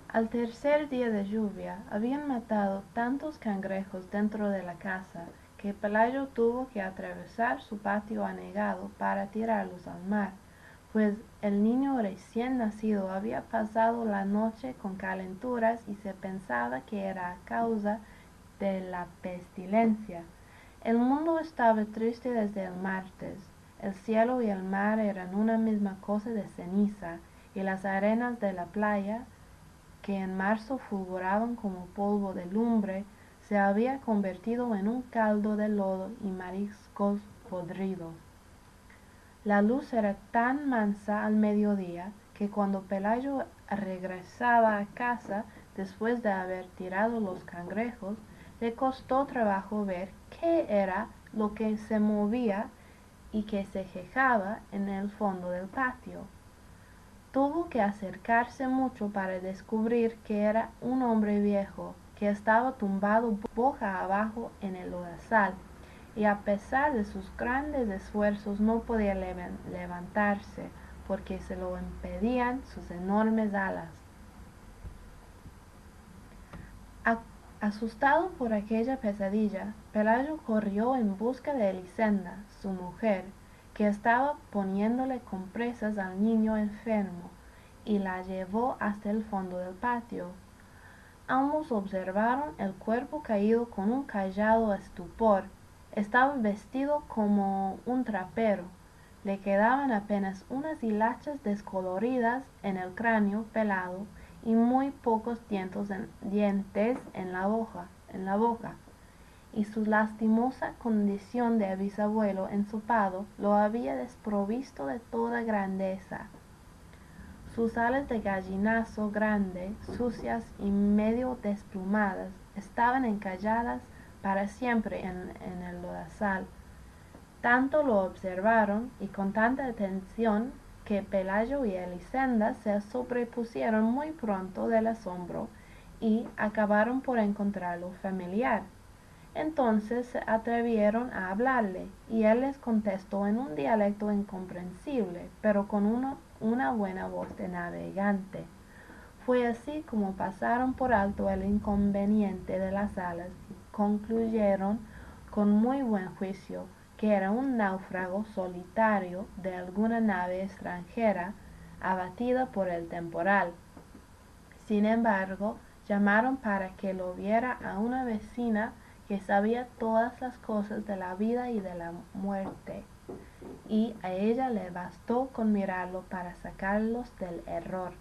Al tercer día de lluvia habían matado tantos cangrejos dentro de la casa que Pelayo tuvo que atravesar su patio anegado para tirarlos al mar, pues el niño recién nacido había pasado la noche con calenturas y se pensaba que era a causa de la pestilencia. El mundo estaba triste desde el martes. El cielo y el mar eran una misma cosa de ceniza, y las arenas de la playa, que en marzo fulguraban como polvo de lumbre, se había convertido en un caldo de lodo y mariscos podridos. La luz era tan mansa al mediodía que cuando Pelayo regresaba a casa después de haber tirado los cangrejos, le costó trabajo ver qué era lo que se movía y que se quejaba en el fondo del patio. Tuvo que acercarse mucho para descubrir que era un hombre viejo que estaba tumbado boca abajo en el lodazal, y a pesar de sus grandes esfuerzos no podía levantarse porque se lo impedían sus enormes alas. Asustado por aquella pesadilla, Pelayo corrió en busca de Elisenda, su mujer, que estaba poniéndole compresas al niño enfermo, y la llevó hasta el fondo del patio. Ambos observaron el cuerpo caído con un callado estupor. Estaba vestido como un trapero. Le quedaban apenas unas hilachas descoloridas en el cráneo pelado y muy pocos dientes en la boca, y su lastimosa condición de bisabuelo ensopado lo había desprovisto de toda grandeza. Sus alas de gallinazo grande, sucias y medio desplumadas, estaban encalladas para siempre en el lodazal. Tanto lo observaron y con tanta atención que Pelayo y Elisenda se sobrepusieron muy pronto del asombro y acabaron por encontrarlo familiar. Entonces se atrevieron a hablarle, y él les contestó en un dialecto incomprensible, pero con una buena voz de navegante. Fue así como pasaron por alto el inconveniente de las alas y concluyeron con muy buen juicio que era un náufrago solitario de alguna nave extranjera abatida por el temporal. Sin embargo, llamaron para que lo viera a una vecina que sabía todas las cosas de la vida y de la muerte, y a ella le bastó con mirarlo para sacarlos del error.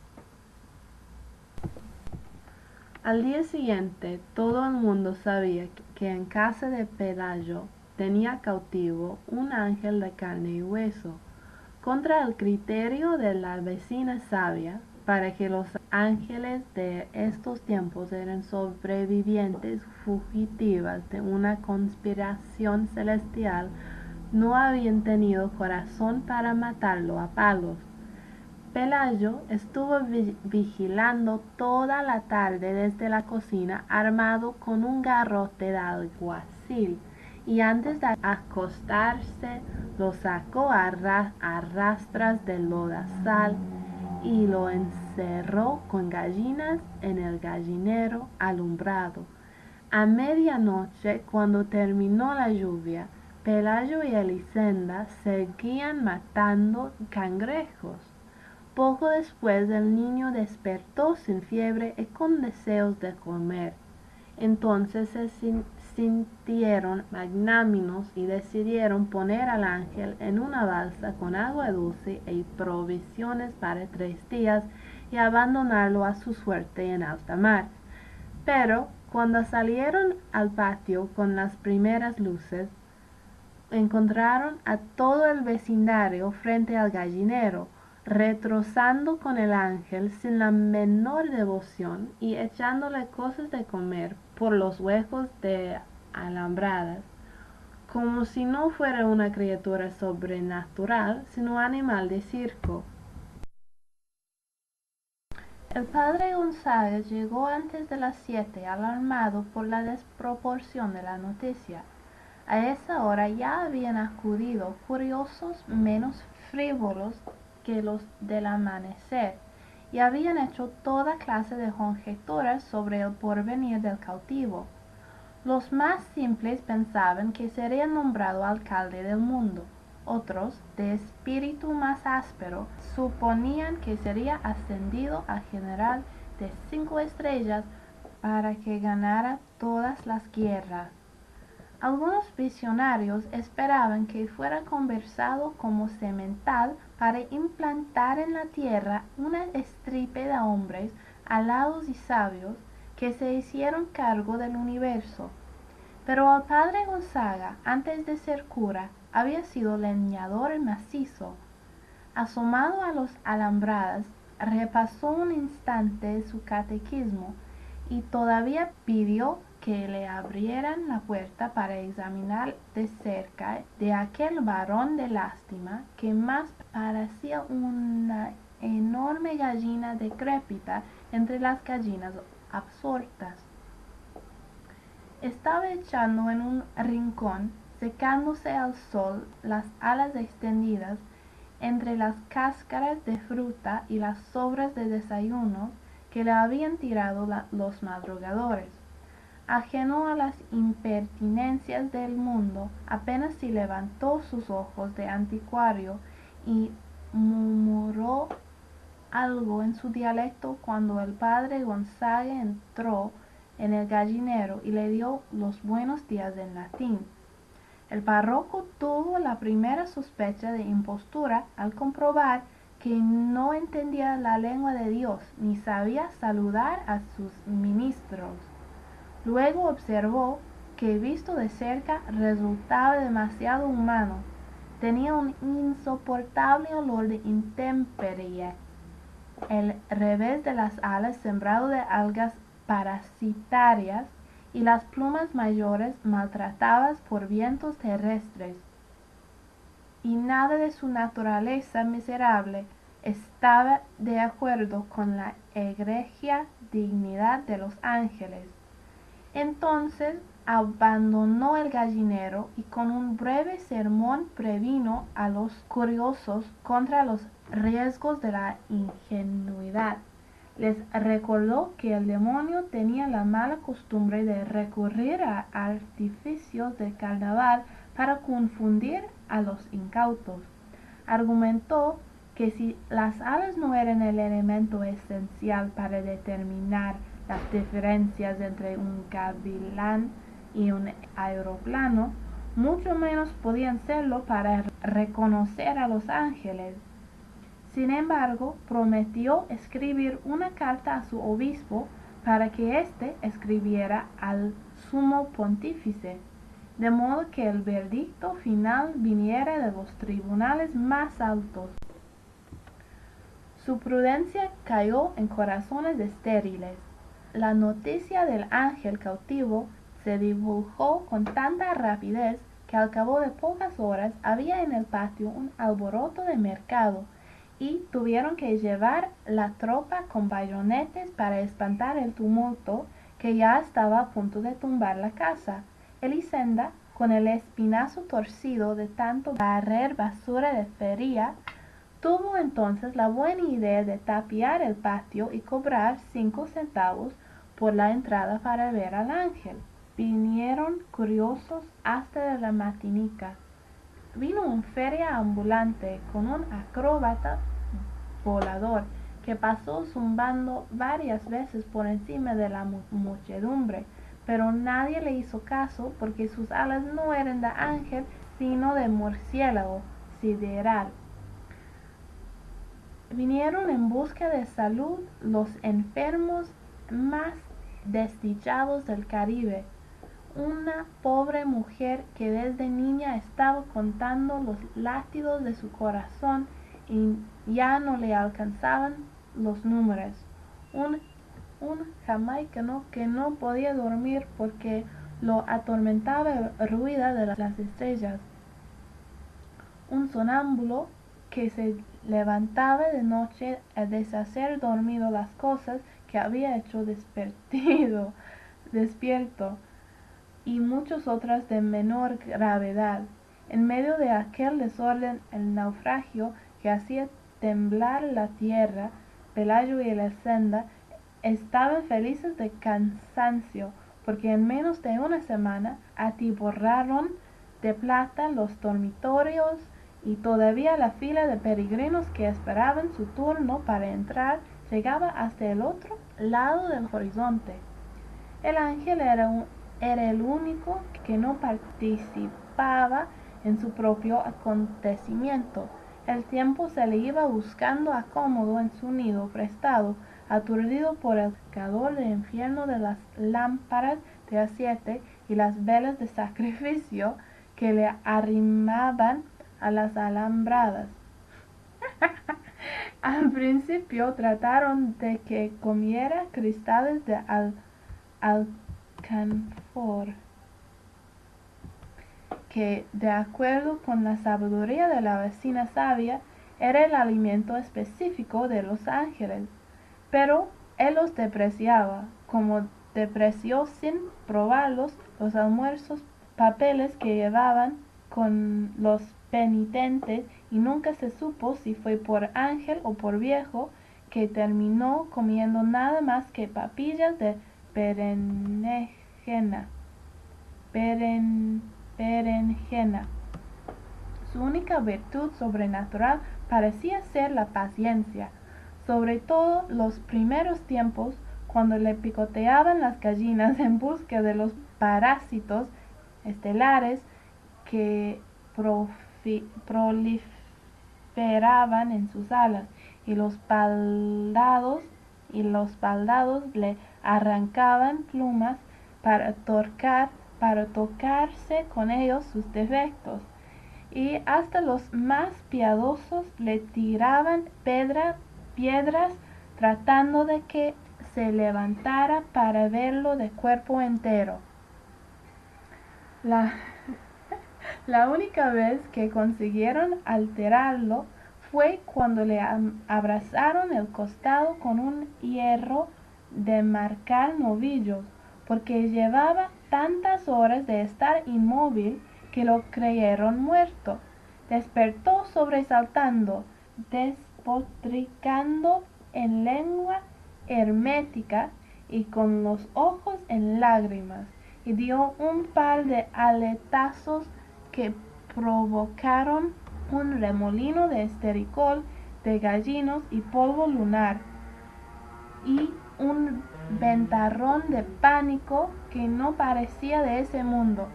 Al día siguiente todo el mundo sabía que en casa de Pelayo tenía cautivo un ángel de carne y hueso. Contra el criterio de la vecina sabia, para que los ángeles de estos tiempos eran sobrevivientes fugitivas de una conspiración celestial, no habían tenido corazón para matarlo a palos. Pelayo estuvo vigilando toda la tarde desde la cocina armado con un garrote de alguacil, y antes de acostarse lo sacó a rastras del lodazal y lo encerró con gallinas en el gallinero alumbrado. A medianoche, cuando terminó la lluvia, Pelayo y Elisenda seguían matando cangrejos. Poco después el niño despertó sin fiebre y con deseos de comer. Entonces se sintieron magnánimos y decidieron poner al ángel en una balsa con agua dulce y provisiones para 3 días y abandonarlo a su suerte en alta mar. Pero cuando salieron al patio con las primeras luces, encontraron a todo el vecindario frente al gallinero, retrozando con el ángel sin la menor devoción y echándole cosas de comer por los huecos de alambradas, como si no fuera una criatura sobrenatural, sino animal de circo. El padre González llegó antes de las 7, alarmado por la desproporción de la noticia. A esa hora ya habían acudido curiosos menos frívolos que los del amanecer, y habían hecho toda clase de conjeturas sobre el porvenir del cautivo. Los más simples pensaban que sería nombrado alcalde del mundo. Otros, de espíritu más áspero, suponían que sería ascendido a general de 5 estrellas para que ganara todas las guerras. Algunos visionarios esperaban que fuera conversado como semental para implantar en la tierra una estirpe de hombres alados y sabios que se hicieron cargo del universo. Pero el padre Gonzaga, antes de ser cura, había sido leñador macizo. Asomado a los alambradas, repasó un instante su catecismo y todavía pidió que le abrieran la puerta para examinar de cerca de aquel varón de lástima que más parecía una enorme gallina decrépita entre las gallinas absortas. Estaba echando en un rincón, secándose al sol las alas extendidas entre las cáscaras de fruta y las sobras de desayuno que le habían tirado los madrugadores. Ajeno a las impertinencias del mundo, apenas si levantó sus ojos de anticuario y murmuró algo en su dialecto cuando el padre Gonzaga entró en el gallinero y le dio los buenos días en latín. El párroco tuvo la primera sospecha de impostura al comprobar que no entendía la lengua de Dios ni sabía saludar a sus ministros. Luego observó que visto de cerca resultaba demasiado humano. Tenía un insoportable olor de intemperie. El revés de las alas sembrado de algas parasitarias y las plumas mayores maltratadas por vientos terrestres. Y nada de su naturaleza miserable estaba de acuerdo con la egregia dignidad de los ángeles. Entonces abandonó el gallinero y con un breve sermón previno a los curiosos contra los riesgos de la ingenuidad. Les recordó que el demonio tenía la mala costumbre de recurrir a artificios de carnaval para confundir a los incautos. Argumentó que si las alas no eran el elemento esencial para determinar las diferencias entre un gavilán y un aeroplano, mucho menos podían serlo para reconocer a los ángeles. Sin embargo, prometió escribir una carta a su obispo para que éste escribiera al sumo pontífice, de modo que el veredicto final viniera de los tribunales más altos. Su prudencia cayó en corazones estériles. La noticia del ángel cautivo se divulgó con tanta rapidez que al cabo de pocas horas había en el patio un alboroto de mercado y tuvieron que llevar la tropa con bayonetes para espantar el tumulto que ya estaba a punto de tumbar la casa. Elisenda, con el espinazo torcido de tanto barrer basura de feria, tuvo entonces la buena idea de tapiar el patio y cobrar 5 centavos por la entrada para ver al ángel. Vinieron curiosos hasta de la Martinica. Vino un feria ambulante con un acróbata volador que pasó zumbando varias veces por encima de la muchedumbre, pero nadie le hizo caso porque sus alas no eran de ángel sino de murciélago sideral. Vinieron en busca de salud los enfermos más desdichados del Caribe. Una pobre mujer que desde niña estaba contando los latidos de su corazón y ya no le alcanzaban los números. Un jamaicano que no podía dormir porque lo atormentaba el ruido de las estrellas. Un sonámbulo que se levantaba de noche a deshacer dormido las cosas que había hecho despierto, y muchas otras de menor gravedad. En medio de aquel desorden, el naufragio que hacía temblar la tierra Pelayo y Elisenda estaban felices de cansancio, porque en menos de una semana atiborraron de plata los dormitorios y todavía la fila de peregrinos que esperaban su turno para entrar llegaba hasta el otro lado del horizonte. El ángel era el único que no participaba en su propio acontecimiento. El tiempo se le iba buscando acomodo en su nido prestado, aturdido por el calor del infierno de las lámparas de aceite y las velas de sacrificio que le arrimaban a las alambradas. Al principio trataron de que comiera cristales de alcanfor, que, de acuerdo con la sabiduría de la vecina sabia, era el alimento específico de los ángeles, pero él los despreciaba, como despreció sin probarlos los almuerzos papeles que llevaban con los penitentes, y nunca se supo si fue por ángel o por viejo que terminó comiendo nada más que papillas de berenjena. Su única virtud sobrenatural parecía ser la paciencia, sobre todo los primeros tiempos, cuando le picoteaban las gallinas en busca de los parásitos estelares que proliferaban en sus alas, y los baldados le arrancaban plumas para tocarse con ellos sus defectos, y hasta los más piadosos le tiraban piedras tratando de que se levantara para verlo de cuerpo entero. La única vez que consiguieron alterarlo fue cuando le abrazaron el costado con un hierro de marcar novillos, porque llevaba tantas horas de estar inmóvil que lo creyeron muerto. Despertó sobresaltando, despotricando en lengua hermética y con los ojos en lágrimas, y dio un par de aletazos que provocaron un remolino de estericol, de gallinos y polvo lunar, y un ventarrón de pánico que no parecía de ese mundo,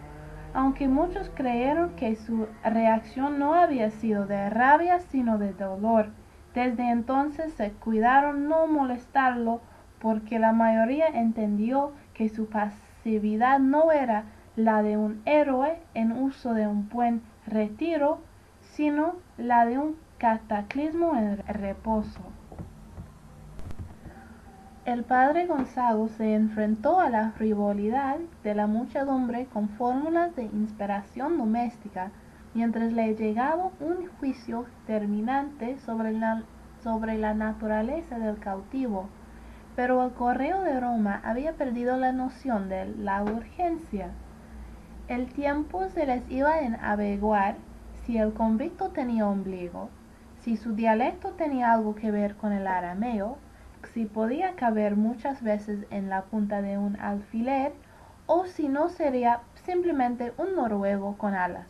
aunque muchos creyeron que su reacción no había sido de rabia sino de dolor. Desde entonces se cuidaron no molestarlo, porque la mayoría entendió que su pasividad no era la de un héroe en uso de un buen retiro, sino la de un cataclismo en reposo. El padre Gonzago se enfrentó a la frivolidad de la muchedumbre con fórmulas de inspiración doméstica, mientras le llegaba un juicio terminante sobre la naturaleza del cautivo. Pero el correo de Roma había perdido la noción de la urgencia. El tiempo se les iba en averiguar si el convicto tenía ombligo, si su dialecto tenía algo que ver con el arameo, si podía caber muchas veces en la punta de un alfiler, o si no sería simplemente un noruego con alas.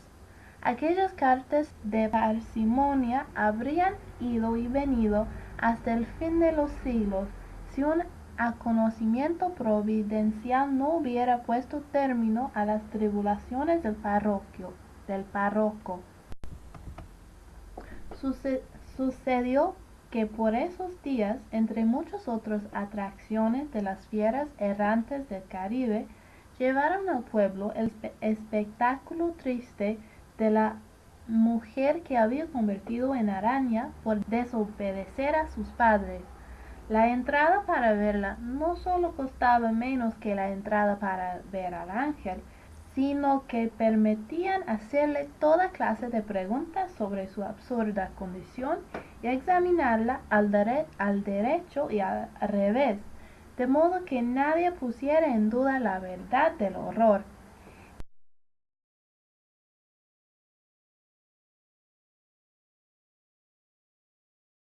Aquellas cartas de parsimonia habrían ido y venido hasta el fin de los siglos, si un conocimiento providencial no hubiera puesto término a las tribulaciones del párroco. Sucedió que por esos días, entre muchas otras atracciones de las fieras errantes del Caribe, llevaron al pueblo el espectáculo triste de la mujer que había convertido en araña por desobedecer a sus padres. La entrada para verla no solo costaba menos que la entrada para ver al ángel, sino que permitían hacerle toda clase de preguntas sobre su absurda condición y examinarla al derecho y al revés, de modo que nadie pusiera en duda la verdad del horror.